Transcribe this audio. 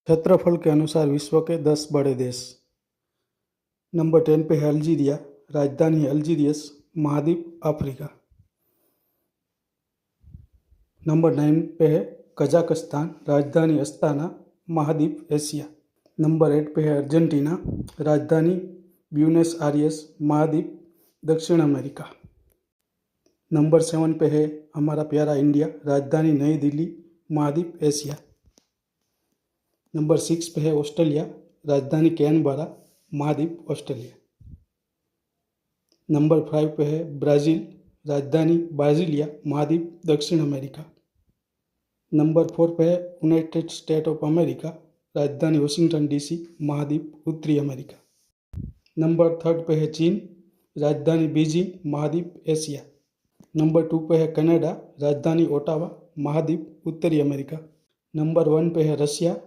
क्षेत्रफल के अनुसार विश्व के 10 बड़े देश। नंबर 10 पे है अल्जीरिया, राजधानी अल्जीरियस, महाद्वीप अफ्रीका। नंबर 9 पे है कजाकिस्तान, राजधानी अस्ताना, महाद्वीप एशिया। नंबर 8 पे है अर्जेंटीना, राजधानी ब्यूनस आयर्स, महाद्वीप दक्षिण अमेरिका। नंबर 7 पे है हमारा प्यारा इंडिया, राजधानी नई दिल्ली, महाद्वीप एशिया। नंबर 6 पे है ऑस्ट्रेलिया, राजधानी कैनबरा, महाद्वीप ऑस्ट्रेलिया। नंबर 5 पे है ब्राज़ील, राजधानी ब्राज़ीलिया, महाद्वीप दक्षिण अमेरिका। नंबर 4 पे है यूनाइटेड स्टेट ऑफ अमेरिका, राजधानी वाशिंगटन डीसी, महाद्वीप उत्तरी अमेरिका। नंबर 3 पे है चीन, राजधानी बीजिंग, महाद्वीप एशिया। नंबर 2 पे है कनाडा, राजधानी ओटावा, महाद्वीप उत्तरी अमेरिका। नंबर 1 पे है रशिया,